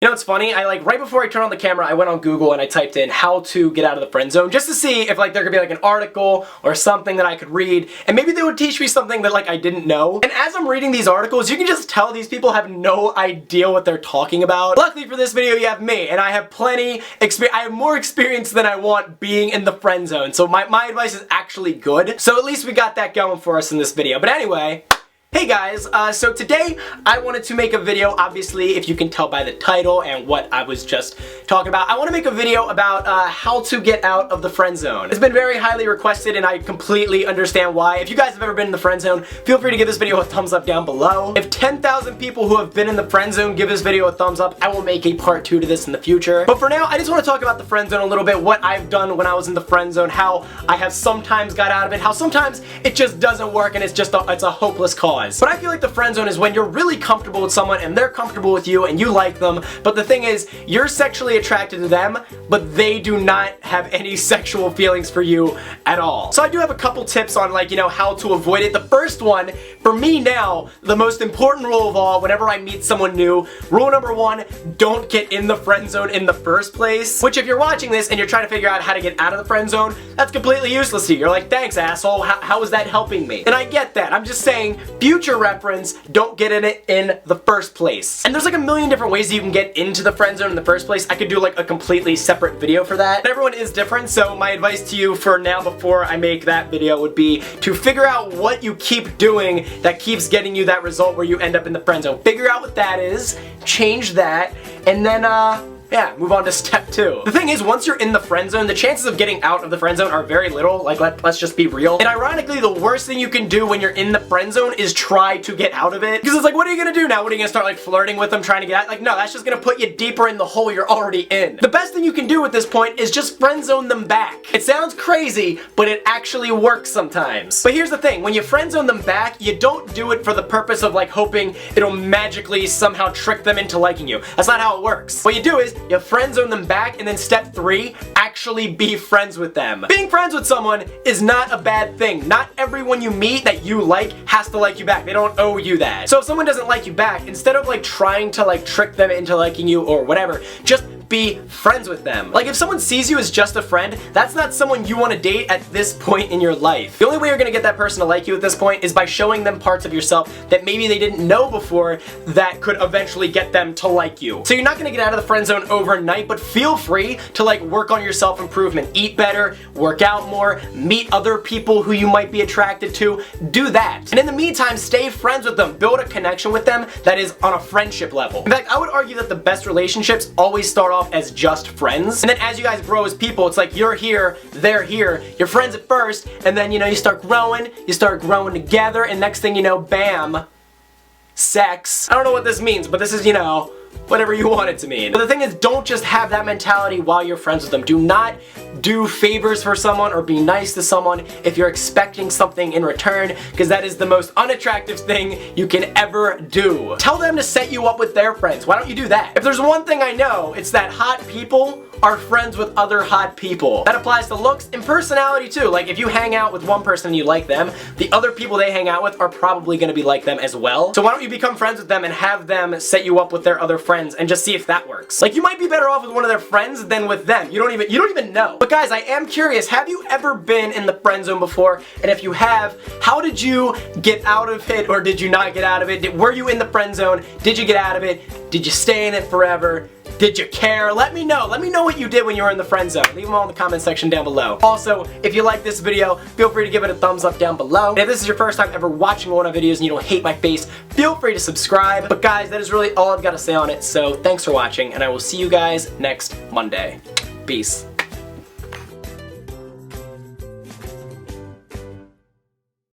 You know what's funny? Right before I turned on the camera, I went on Google and I typed in how to get out of the friend zone just to see if there could be an article or something that I could read, and maybe they would teach me something that I didn't know. And as I'm reading these articles, you can just tell these people have no idea what they're talking about. Luckily for this video, you have me, and I have I have more experience than I want being in the friend zone, so my advice is actually good. So at least we got that going for us in this video. But anyway, hey guys, so today I wanted to make a video. Obviously, if you can tell by the title and what I was just talking about, I want to make a video about how to get out of the friend zone. It's been very highly requested and I completely understand why. If you guys have ever been in the friend zone, feel free to give this video a thumbs up down below. If 10,000 people who have been in the friend zone give this video a thumbs up, I will make a part 2 to this in the future. But for now, I just want to talk about the friend zone a little bit, what I've done when I was in the friend zone, how I have sometimes got out of it, how sometimes it just doesn't work and it's a hopeless cause. But I feel like the friend zone is when you're really comfortable with someone and they're comfortable with you and you like them, but the thing is, you're sexually attracted to them, but they do not have any sexual feelings for you at all. So I do have a couple tips on how to avoid it. The first one, for me now, the most important rule of all, whenever I meet someone new, rule number 1, don't get in the friend zone in the first place. Which if you're watching this and you're trying to figure out how to get out of the friend zone, that's completely useless to you. You're like, thanks asshole, how is that helping me? And I get that. I'm just saying, future reference, don't get in it in the first place. And there's a million different ways you can get into the friend zone in the first place. I could do a completely separate video for that. But everyone is different, so my advice to you for now before I make that video would be to figure out what you keep doing that keeps getting you that result where you end up in the friend zone. Figure out what that is, change that, and then yeah, move on to step 2. The thing is, once you're in the friend zone, the chances of getting out of the friend zone are very little. Let's just be real. And ironically, the worst thing you can do when you're in the friend zone is try to get out of it. Because it's what are you gonna do now? What are you gonna start flirting with them, trying to get out? No, that's just gonna put you deeper in the hole you're already in. The best thing you can do at this point is just friend zone them back. It sounds crazy, but it actually works sometimes. But here's the thing, when you friend zone them back, you don't do it for the purpose of hoping it'll magically somehow trick them into liking you. That's not how it works. What you do is, you friend zone them back, and then step 3, actually be friends with them. Being friends with someone is not a bad thing. Not everyone you meet that you like has to like you back. They don't owe you that. So if someone doesn't like you back, instead of trying to trick them into liking you or whatever, just be friends with them. If someone sees you as just a friend, that's not someone you want to date at this point in your life. The only way you're gonna get that person to like you at this point is by showing them parts of yourself that maybe they didn't know before that could eventually get them to like you. So you're not gonna get out of the friend zone overnight, but feel free to work on your self-improvement. Eat better, work out more, meet other people who you might be attracted to. Do that. And in the meantime, stay friends with them. Build a connection with them that is on a friendship level. In fact, I would argue that the best relationships always start off as just friends, and then as you guys grow as people, it's you're here, they're here, you're friends at first, and then you start growing together, and next thing you know, bam, sex. I don't know what this means, but this is, whatever you want it to mean. But the thing is, don't just have that mentality while you're friends with them. Do not do favors for someone or be nice to someone if you're expecting something in return, because that is the most unattractive thing you can ever do. Tell them to set you up with their friends. Why don't you do that? If there's one thing I know, it's that hot people are friends with other hot people. That applies to looks and personality too. If you hang out with one person and you like them, the other people they hang out with are probably gonna be like them as well. So why don't you become friends with them and have them set you up with their other friends and just see if that works. You might be better off with one of their friends than with them. You don't even know. But guys, I am curious, have you ever been in the friend zone before? And if you have, how did you get out of it, or did you not get out of it? Were you in the friend zone? Did you get out of it? Did you stay in it forever? Did you care? Let me know. Let me know what you did when you were in the friend zone. Leave them all in the comment section down below. Also, if you like this video, feel free to give it a thumbs up down below. And if this is your first time ever watching one of my videos and you don't hate my face, feel free to subscribe. But guys, that is really all I've got to say on it. So thanks for watching, and I will see you guys next Monday. Peace.